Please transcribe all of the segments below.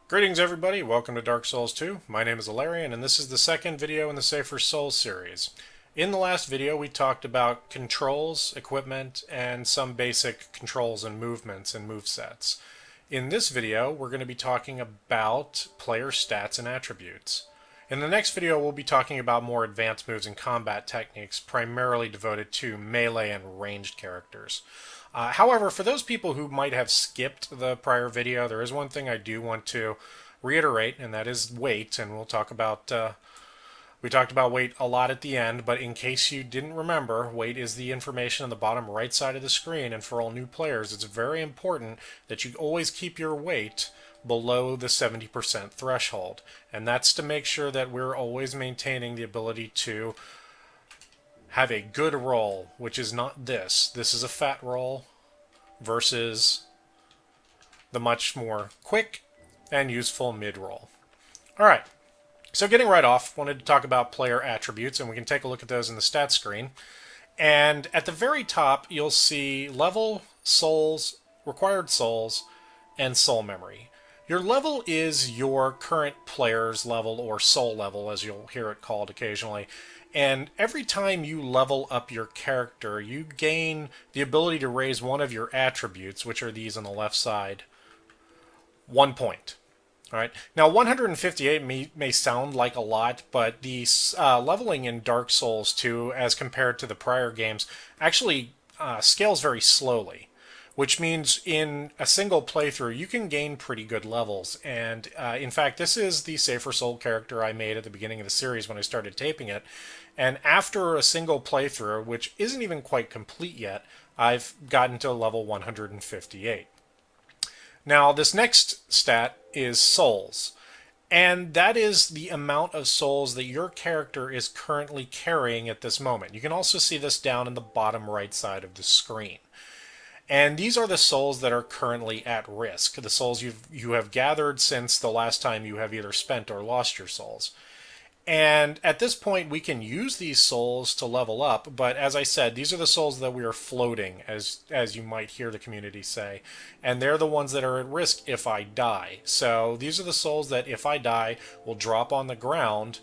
Greetings everybody, welcome to Dark Souls 2. My name is Alarian and this is the second video in the Safer Souls series. In the last video we talked about controls, equipment, and some basic controls and movements and movesets. In this video we're going to be talking about player stats and attributes. In the next video we'll be talking about more advanced moves and combat techniques primarily devoted to melee and ranged characters. However, for those people who might have skipped the prior video, there is one thing I do want to reiterate, and that is weight. And we'll talk about we talked about weight a lot at the end, but in case you didn't remember, weight is the information on the bottom right side of the screen. And for all new players, it's very important that you always keep your weight below the 70% threshold, and that's to make sure that we're always maintaining the ability to have a good roll, which is not this. This is a fat roll versus the much more quick and useful mid roll. Alright, so getting right off, wanted to talk about player attributes, and we can take a look at those in the stats screen. And at the very top, you'll see level, souls, required souls, and soul memory. Your level is your current player's level, or soul level, as you'll hear it called occasionally. And every time you level up your character, you gain the ability to raise one of your attributes, which are these on the left side, 1 point. All right. Now, 158 may sound like a lot, but the leveling in Dark Souls 2, as compared to the prior games, actually scales very slowly, which means in a single playthrough, you can gain pretty good levels. And in fact, this is the Safer Soul character I made at the beginning of the series when I started taping it. And after a single playthrough, which isn't even quite complete yet, I've gotten to level 158. Now, this next stat is souls. And that is the amount of souls that your character is currently carrying at this moment. You can also see this down in the bottom right side of the screen. And these are the souls that are currently at risk, the souls you have gathered since the last time you have either spent or lost your souls. And at this point, we can use these souls to level up, but as I said, these are the souls that we are floating, as you might hear the community say, and they're the ones that are at risk if I die. So these are the souls that if I die will drop on the ground,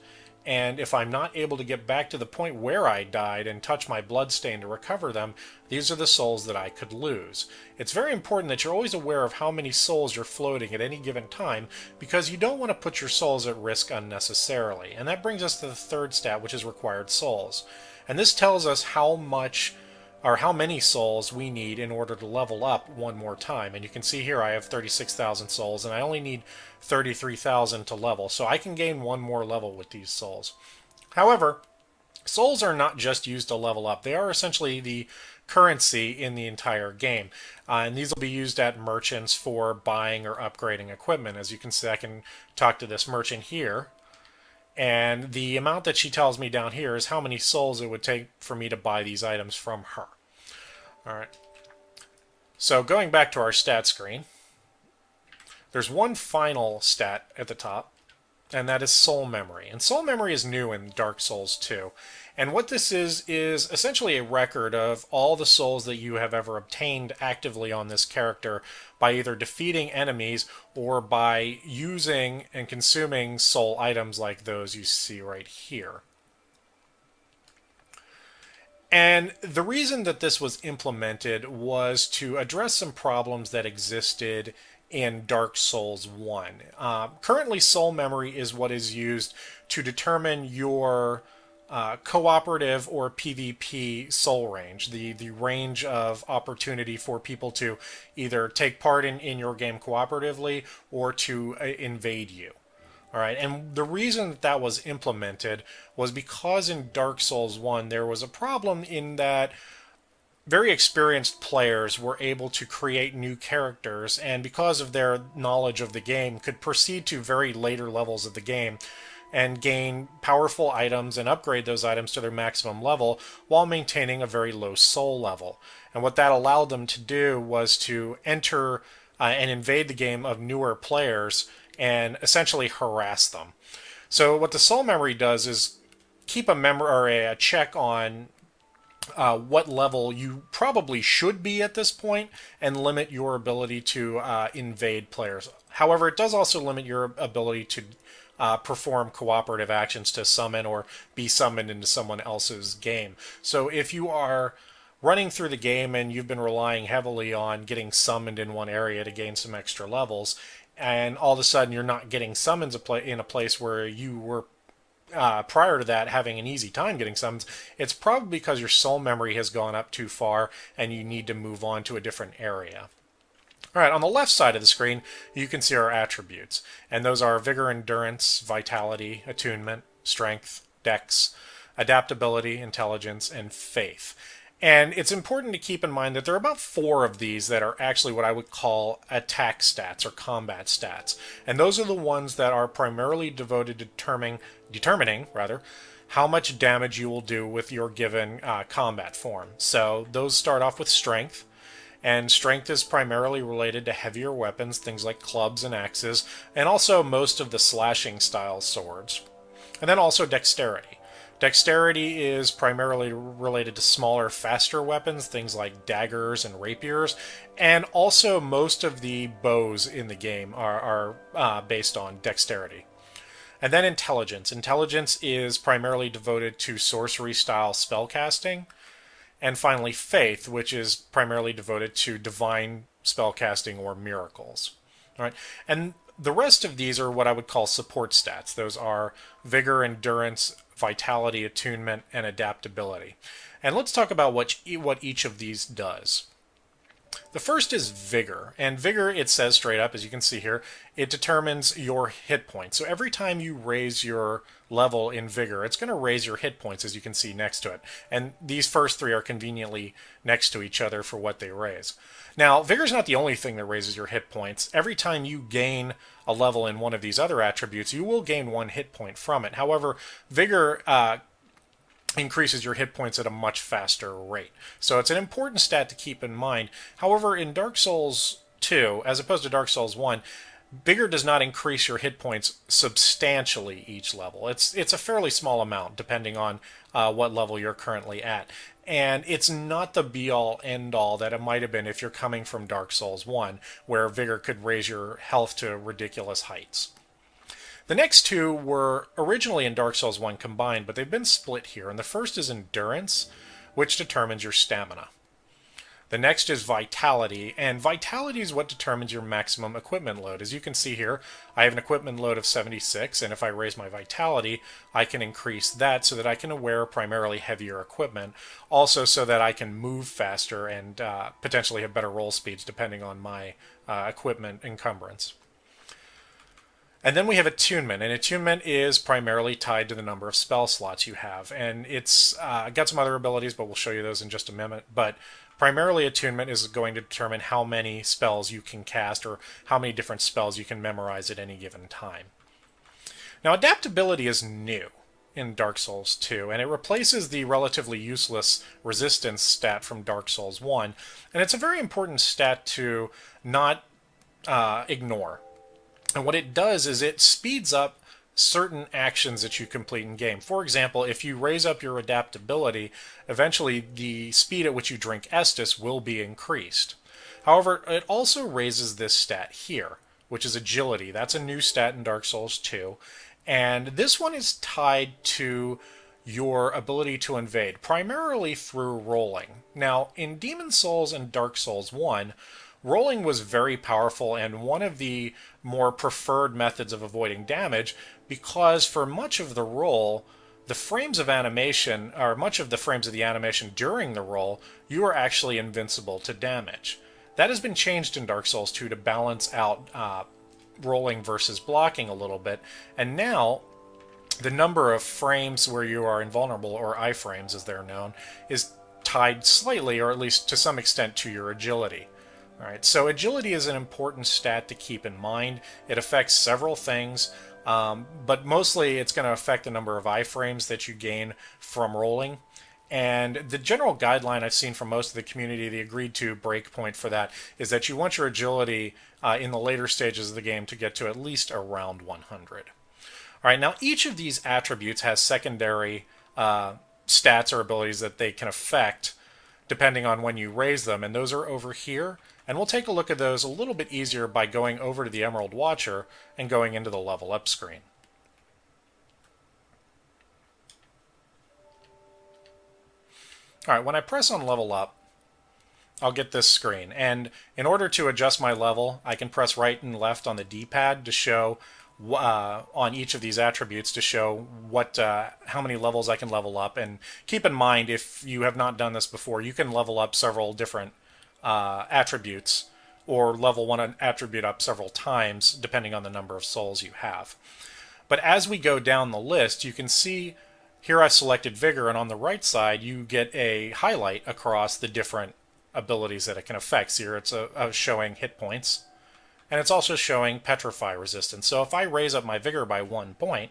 and if I'm not able to get back to the point where I died and touch my bloodstain to recover them, these are the souls that I could lose. It's very important that you're always aware of how many souls you're floating at any given time, because you don't want to put your souls at risk unnecessarily. And that brings us to the third stat, which is required souls. And this tells us how much or how many souls we need in order to level up one more time. And you can see here I have 36,000 souls, and I only need 33,000 to level, so I can gain one more level with these souls. However, souls are not just used to level up. They are essentially the currency in the entire game. And these will be used at merchants for buying or upgrading equipment. As you can see, I can talk to this merchant here, and the amount that she tells me down here is how many souls it would take for me to buy these items from her. Alright. So going back to our stat screen, there's one final stat at the top, and that is soul memory. And soul memory is new in Dark Souls 2. And what this is essentially a record of all the souls that you have ever obtained actively on this character by either defeating enemies or by using and consuming soul items like those you see right here. And the reason that this was implemented was to address some problems that existed in Dark Souls 1. Currently, soul memory is what is used to determine your cooperative or PvP soul range, the range of opportunity for people to either take part in your game cooperatively or to invade you. All right, and the reason that that was implemented was because in Dark Souls 1 there was a problem in that very experienced players were able to create new characters, and because of their knowledge of the game, could proceed to very later levels of the game and gain powerful items and upgrade those items to their maximum level while maintaining a very low soul level. And what that allowed them to do was to enter and invade the game of newer players and essentially harass them. So what the soul memory does is keep a check on what level you probably should be at this point and limit your ability to invade players. However, it does also limit your ability to perform cooperative actions to summon or be summoned into someone else's game. So if you are running through the game and you've been relying heavily on getting summoned in one area to gain some extra levels, and all of a sudden you're not getting summons in a place where you were prior to that having an easy time getting summons, it's probably because your soul memory has gone up too far and you need to move on to a different area. All right, on the left side of the screen, you can see our attributes, and those are Vigor, Endurance, Vitality, Attunement, Strength, Dex, Adaptability, Intelligence, and Faith. And it's important to keep in mind that there are about 4 of these that are actually what I would call attack stats or combat stats. And those are the ones that are primarily devoted to determining how much damage you will do with your given combat form. So those start off with Strength. And strength is primarily related to heavier weapons, things like clubs and axes, and also most of the slashing style swords. And then also dexterity. Dexterity is primarily related to smaller, faster weapons, things like daggers and rapiers, and also most of the bows in the game are based on dexterity. And then intelligence. Intelligence is primarily devoted to sorcery-style spellcasting. And finally, faith, which is primarily devoted to divine spellcasting or miracles. All right, and the rest of these are what I would call support stats. Those are Vigor, Endurance, Vitality, Attunement, and Adaptability. And let's talk about what each of these does. The first is Vigor, and Vigor, it says straight up, as you can see here, it determines your hit points. So every time you raise your level in Vigor, it's going to raise your hit points, as you can see next to it. And these first 3 are conveniently next to each other for what they raise. Now, Vigor's not the only thing that raises your hit points. Every time you gain a level in one of these other attributes, you will gain 1 hit point from it. However, Vigor increases your hit points at a much faster rate. So it's an important stat to keep in mind. However, in Dark Souls 2, as opposed to Dark Souls 1, Vigor does not increase your hit points substantially each level. It's a fairly small amount, depending on what level you're currently at. And it's not the be-all, end-all that it might have been if you're coming from Dark Souls 1, where Vigor could raise your health to ridiculous heights. The next 2 were originally in Dark Souls 1 combined, but they've been split here. And the first is Endurance, which determines your stamina. The next is Vitality, and Vitality is what determines your maximum equipment load. As you can see here, I have an equipment load of 76, and if I raise my Vitality, I can increase that so that I can wear primarily heavier equipment, also so that I can move faster and potentially have better roll speeds depending on my equipment encumbrance. And then we have Attunement, and Attunement is primarily tied to the number of spell slots you have. And it's got some other abilities, but we'll show you those in just a minute. But primarily Attunement is going to determine how many spells you can cast or how many different spells you can memorize at any given time. Now, Adaptability is new in Dark Souls 2, and it replaces the relatively useless resistance stat from Dark Souls 1. And it's a very important stat to not ignore. And what it does is it speeds up certain actions that you complete in game. For example, if you raise up your adaptability, eventually the speed at which you drink Estus will be increased. However, it also raises this stat here, which is Agility. That's a new stat in Dark Souls 2. And this one is tied to your ability to invade, primarily through rolling. Now, in Demon Souls and Dark Souls 1, rolling was very powerful and one of the more preferred methods of avoiding damage, because for much of the roll, the frames of animation, or much of the frames of the animation during the roll, you are actually invincible to damage. That has been changed in Dark Souls 2 to balance out rolling versus blocking a little bit, and now the number of frames where you are invulnerable, or iframes as they're known, is tied slightly, or at least to some extent, to your agility. Alright, so agility is an important stat to keep in mind. It affects several things, but mostly it's going to affect the number of iframes that you gain from rolling. And the general guideline I've seen from most of the community, the agreed to breakpoint for that, is that you want your agility in the later stages of the game to get to at least around 100. Alright, now each of these attributes has secondary stats or abilities that they can affect depending on when you raise them, and those are over here. And we'll take a look at those a little bit easier by going over to the Emerald Watcher and going into the level up screen. All right, when I press on level up, I'll get this screen. And in order to adjust my level, I can press right and left on the D-pad to show on each of these attributes to show how many levels I can level up. And keep in mind, if you have not done this before, you can level up several different attributes or level one attribute up several times depending on the number of souls you have. But as we go down the list, you can see here I've selected Vigor, and on the right side you get a highlight across the different abilities that it can affect. So here it's showing hit points, and it's also showing Petrify resistance. So if I raise up my Vigor by 1 point,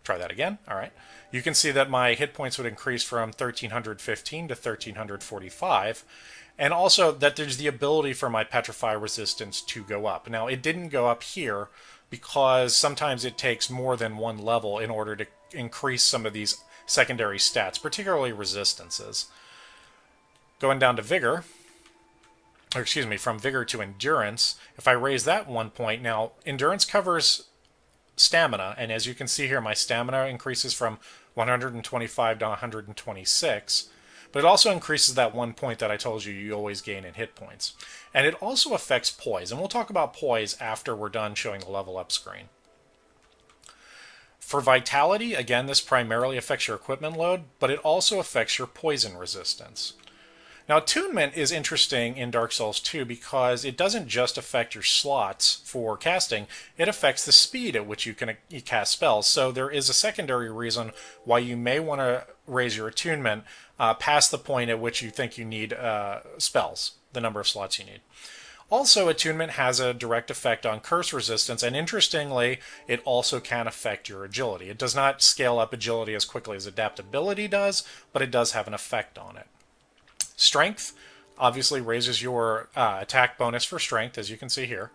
try that again, all right, you can see that my hit points would increase from 1315 to 1345, and also that there's the ability for my Petrify resistance to go up. Now, it didn't go up here because sometimes it takes more than one level in order to increase some of these secondary stats, particularly resistances. Going down to Vigor, or excuse me, from Vigor to Endurance, if I raise that 1 point, now Endurance covers stamina, and as you can see here, my stamina increases from 125 to 126, but it also increases that 1 point that I told you you always gain in hit points. And it also affects Poise, and we'll talk about Poise after we're done showing the level up screen. For Vitality, again, this primarily affects your equipment load, but it also affects your poison resistance. Now, attunement is interesting in Dark Souls 2 because it doesn't just affect your slots for casting, it affects the speed at which you can cast spells. So there is a secondary reason why you may want to raise your attunement past the point at which you think you need spells, the number of slots you need. Also, attunement has a direct effect on curse resistance, and interestingly, it also can affect your agility. It does not scale up agility as quickly as adaptability does, but it does have an effect on it. Strength obviously raises your attack bonus for strength, as you can see here,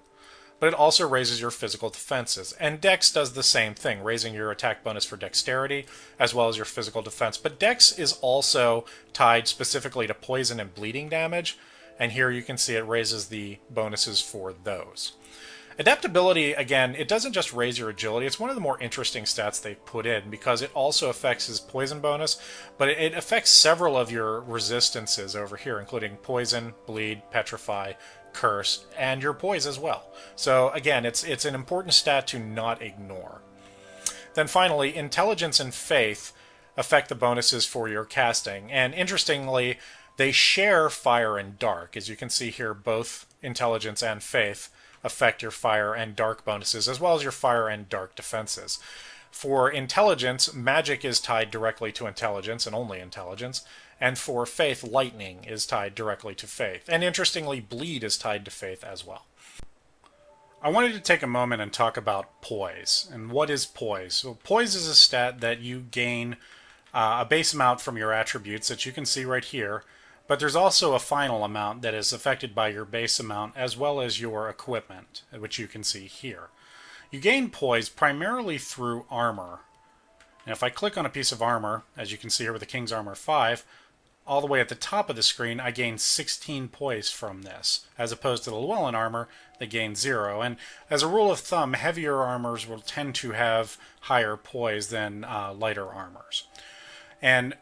but it also raises your physical defenses. And Dex does the same thing, raising your attack bonus for dexterity as well as your physical defense. But Dex is also tied specifically to poison and bleeding damage, and here you can see it raises the bonuses for those. Adaptability, again, it doesn't just raise your agility. It's one of the more interesting stats they've put in because it also affects his poison bonus, but it affects several of your resistances over here, including poison, bleed, petrify, curse, and your poise as well. So again, it's an important stat to not ignore. Then finally, intelligence and faith affect the bonuses for your casting, and interestingly, they share fire and dark. As you can see here, both intelligence and faith affect your fire and dark bonuses, as well as your fire and dark defenses. For intelligence, magic is tied directly to intelligence, and only intelligence, and for faith, lightning is tied directly to faith. And interestingly, bleed is tied to faith as well. I wanted to take a moment and talk about Poise. And what is Poise? So Poise is a stat that you gain a base amount from your attributes that you can see right here, but there's also a final amount that is affected by your base amount as well as your equipment, which you can see here. You gain Poise primarily through armor. And if I click on a piece of armor, as you can see here with the King's Armor 5, all the way at the top of the screen, I gain 16 Poise from this, as opposed to the Llewellyn armor that gains 0. And as a rule of thumb, heavier armors will tend to have higher Poise than lighter armors. And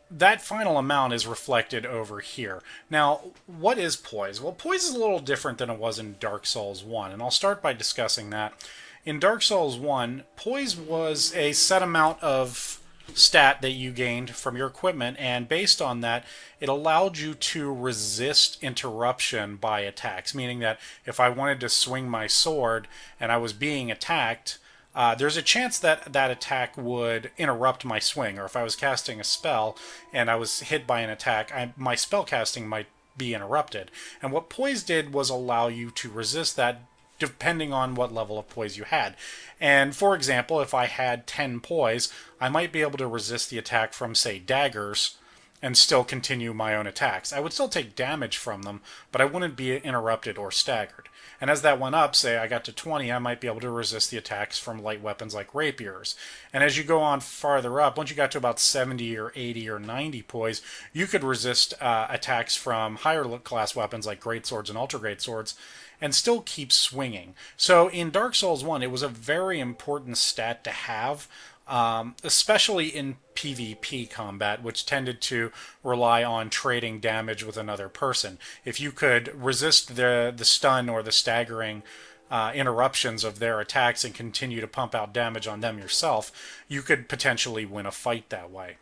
that final amount is reflected over here. Now, what is Poise? Well, Poise is a little different than it was in Dark Souls 1, and I'll start by discussing that. In Dark Souls 1, Poise was a set amount of stat that you gained from your equipment, and based on that, it allowed you to resist interruption by attacks, meaning that if I wanted to swing my sword and I was being attacked, there's a chance that that attack would interrupt my swing, or if I was casting a spell and I was hit by an attack, my spell casting might be interrupted. And what Poise did was allow you to resist that depending on what level of Poise you had. And for example, if I had 10 Poise, I might be able to resist the attack from, say, daggers and still continue my own attacks. I would still take damage from them, but I wouldn't be interrupted or staggered. And as that went up, say I got to 20, I might be able to resist the attacks from light weapons like rapiers. And as you go on farther up, once you got to about 70 or 80 or 90 poise, you could resist attacks from higher class weapons like greatswords and ultra greatswords and still keep swinging. So in Dark Souls 1, it was a very important stat to have, especially in PvP combat, which tended to rely on trading damage with another person. If you could resist the stun or the staggering interruptions of their attacks and continue to pump out damage on them yourself, you could potentially win a fight that way.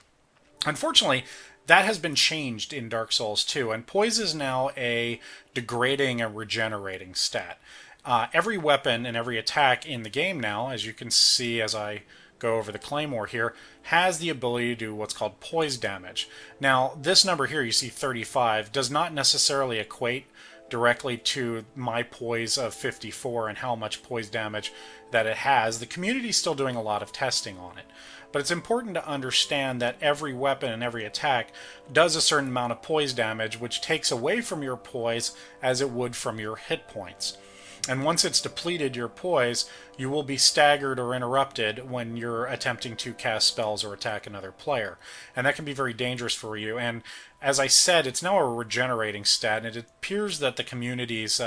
Unfortunately, that has been changed in Dark Souls 2, and Poise is now a degrading and regenerating stat. Every weapon and every attack in the game now, as you can see as I go over the Claymore here, has the ability to do what's called poise damage. Now, this number here, you see 35, does not necessarily equate directly to my poise of 54 and how much poise damage that it has. The community's still doing a lot of testing on it. But it's important to understand that every weapon and every attack does a certain amount of poise damage, which takes away from your poise as it would from your hit points. And once it's depleted your poise, you will be staggered or interrupted when you're attempting to cast spells or attack another player. And that can be very dangerous for you. And as I said, it's now a regenerating stat, and it appears that the community's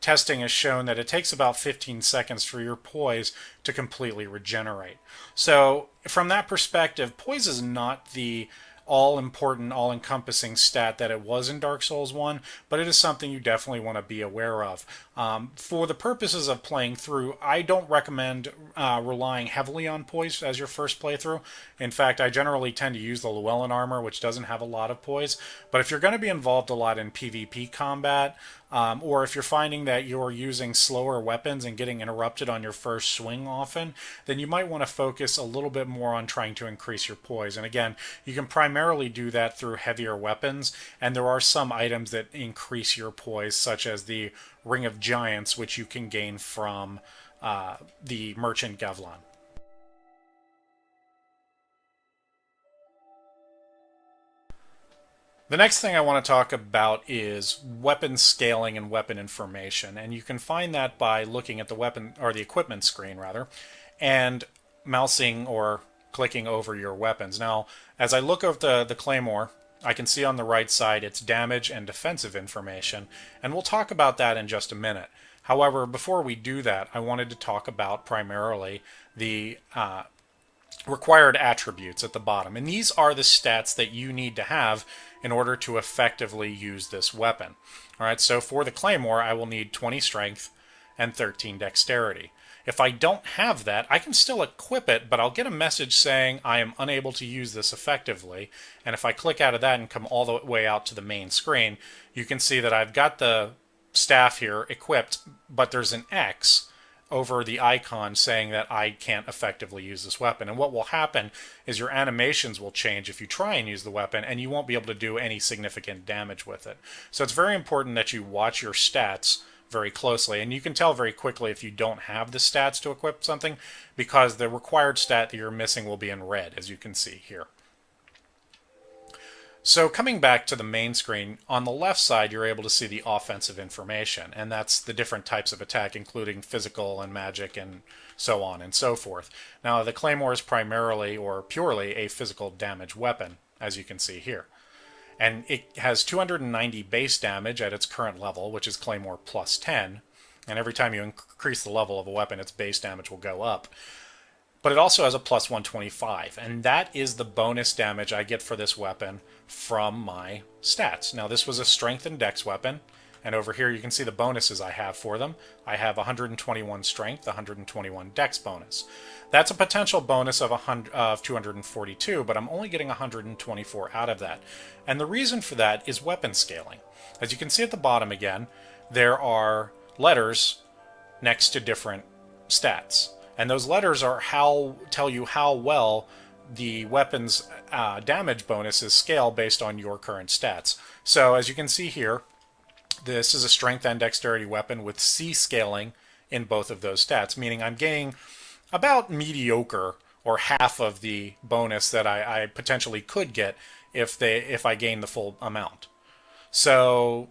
testing has shown that it takes about 15 seconds for your poise to completely regenerate. So from that perspective, poise is not the all-important, all-encompassing stat that it was in Dark Souls 1, but it is something you definitely want to be aware of. For the purposes of playing through, I don't recommend relying heavily on poise as your first playthrough. In fact, I generally tend to use the Llewellyn armor, which doesn't have a lot of poise. But if you're going to be involved a lot in PvP combat, or if you're finding that you're using slower weapons and getting interrupted on your first swing often, then you might want to focus a little bit more on trying to increase your poise. And again, you can primarily do that through heavier weapons, and there are some items that increase your poise, such as the Ring of Giants, which you can gain from the Merchant Gevlon. The next thing I want to talk about is weapon scaling and weapon information, and you can find that by looking at the weapon, or the equipment screen rather, and mousing or clicking over your weapons. Now, as I look over the Claymore, I can see on the right side its damage and defensive information, and we'll talk about that in just a minute. However, before we do that, I wanted to talk about primarily the required attributes at the bottom. And these are the stats that you need to have in order to effectively use this weapon. All right, so for the Claymore, I will need 20 strength and 13 dexterity. If I don't have that, I can still equip it, but I'll get a message saying I am unable to use this effectively. And if I click out of that and come all the way out to the main screen, you can see that I've got the staff here equipped, but there's an X over the icon saying that I can't effectively use this weapon. And what will happen is your animations will change if you try and use the weapon, and you won't be able to do any significant damage with it. So it's very important that you watch your stats very closely, and you can tell very quickly if you don't have the stats to equip something, because the required stat that you're missing will be in red, as you can see here. So coming back to the main screen, on the left side you're able to see the offensive information, and that's the different types of attack, including physical and magic and so on and so forth. Now the Claymore is primarily or purely a physical damage weapon, as you can see here. And it has 290 base damage at its current level, which is Claymore plus 10, and every time you increase the level of a weapon, its base damage will go up. But it also has a plus 125, and that is the bonus damage I get for this weapon from my stats. Now this was a strength and dex weapon, and over here you can see the bonuses I have for them. I have 121 strength, 121 dex bonus. That's a potential bonus of 242, but I'm only getting 124 out of that. And the reason for that is weapon scaling. As you can see at the bottom again, there are letters next to different stats. And those letters tell you how well the weapon's damage bonuses scale based on your current stats. So as you can see here, this is a strength and dexterity weapon with C scaling in both of those stats, meaning I'm gaining about mediocre or half of the bonus that I potentially could get if I gain the full amount. So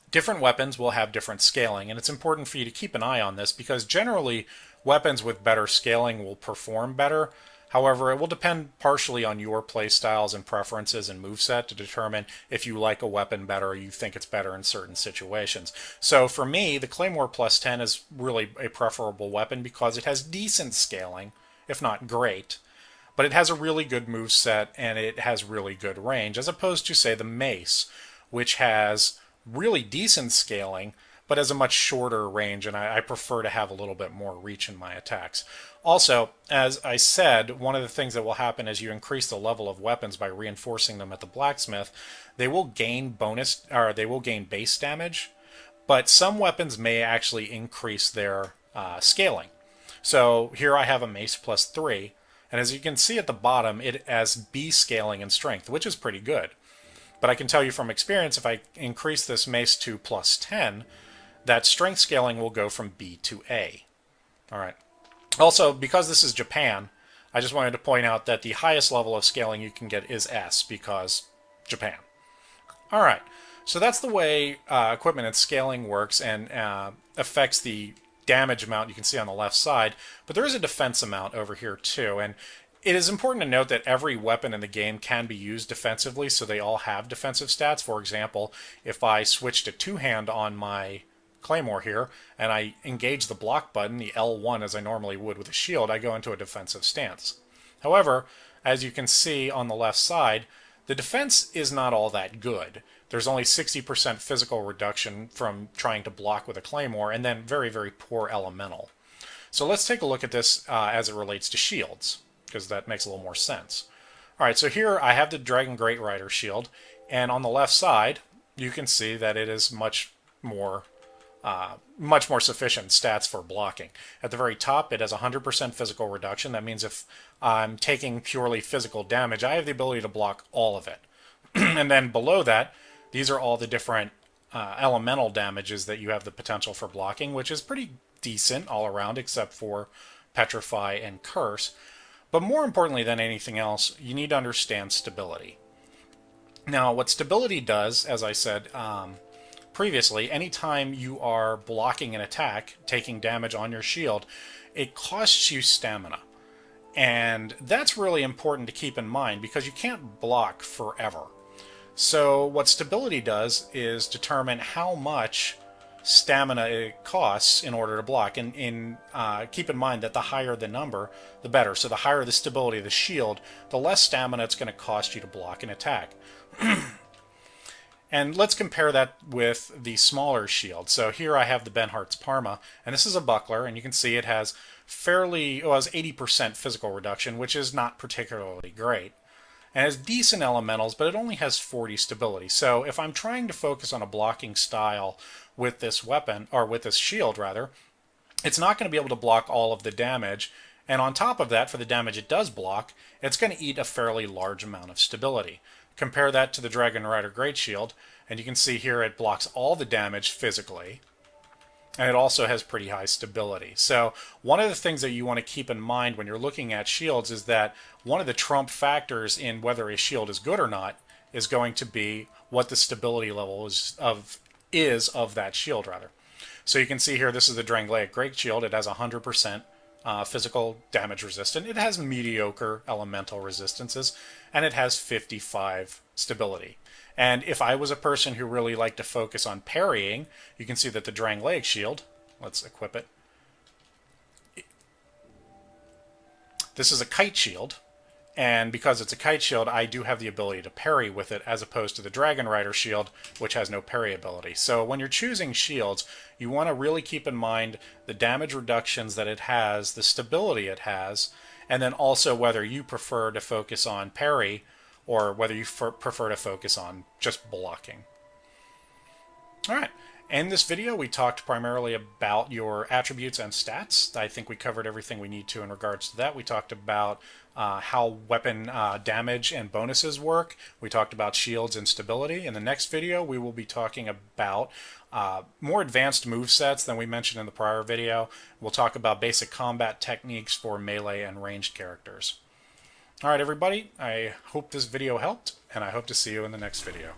different weapons will have different scaling, and it's important for you to keep an eye on this because generally weapons with better scaling will perform better. However, it will depend partially on your play styles and preferences and moveset to determine if you like a weapon better or you think it's better in certain situations. So for me, the Claymore plus 10 is really a preferable weapon because it has decent scaling, if not great, but it has a really good moveset and it has really good range, as opposed to, say, the Mace, which has really decent scaling, but has a much shorter range, and I prefer to have a little bit more reach in my attacks. Also, as I said, one of the things that will happen as you increase the level of weapons by reinforcing them at the blacksmith, they will gain base damage, but some weapons may actually increase their scaling. So here I have a mace plus 3, and as you can see at the bottom, it has B scaling and strength, which is pretty good. But I can tell you from experience, if I increase this mace to plus 10, that strength scaling will go from B to A. All right. Also, because this is Japan, I just wanted to point out that the highest level of scaling you can get is S, because Japan. All right. So that's the way equipment and scaling works and affects the damage amount you can see on the left side. But there is a defense amount over here too. And it is important to note that every weapon in the game can be used defensively, so they all have defensive stats. For example, if I switch to two-hand on my Claymore here, and I engage the block button, the L1, as I normally would with a shield, I go into a defensive stance. However, as you can see on the left side, the defense is not all that good. There's only 60% physical reduction from trying to block with a Claymore, and then very, very poor elemental. So let's take a look at this as it relates to shields, because that makes a little more sense. All right, so here I have the Dragon Great Rider shield, and on the left side, you can see that it is much more sufficient stats for blocking. At the very top, it has 100% physical reduction. That means if I'm taking purely physical damage, I have the ability to block all of it. And then below that, these are all the different elemental damages that you have the potential for blocking, which is pretty decent all around, except for Petrify and Curse. But more importantly than anything else, you need to understand stability. Now, what stability does, as I said previously, anytime you are blocking an attack, taking damage on your shield, it costs you stamina. And that's really important to keep in mind because you can't block forever. So what stability does is determine how much stamina it costs in order to block, and keep in mind that the higher the number, the better. So the higher the stability of the shield, the less stamina it's going to cost you to block an attack. And let's compare that with the smaller shield. So here I have the Benhart's Parma, and this is a buckler, and you can see it has it has 80% physical reduction, which is not particularly great. And it has decent elementals, but it only has 40 stability. So if I'm trying to focus on a blocking style with this weapon, or with this shield rather, it's not going to be able to block all of the damage. And on top of that, for the damage it does block, it's going to eat a fairly large amount of stability. Compare that to the Dragon Rider Great Shield, and you can see here it blocks all the damage physically. And it also has pretty high stability. So one of the things that you want to keep in mind when you're looking at shields is that one of the trump factors in whether a shield is good or not is going to be what the stability level is of that shield, rather. So you can see here, this is the Drangleic Great Shield. It has 100% physical damage resistant. It has mediocre elemental resistances, and it has 55 stability. And if I was a person who really liked to focus on parrying, you can see that the Drangleic Shield, let's equip it. This is a kite shield, and because it's a kite shield, I do have the ability to parry with it, as opposed to the Dragon Rider shield, which has no parry ability. So when you're choosing shields, you want to really keep in mind the damage reductions that it has, the stability it has, and then also whether you prefer to focus on parry or whether you prefer to focus on just blocking. Alright, in this video we talked primarily about your attributes and stats. I think we covered everything we need to in regards to that. We talked about how weapon damage and bonuses work. We talked about shields and stability. In the next video we will be talking about more advanced movesets than we mentioned in the prior video. We'll talk about basic combat techniques for melee and ranged characters. Alright everybody, I hope this video helped, and I hope to see you in the next video.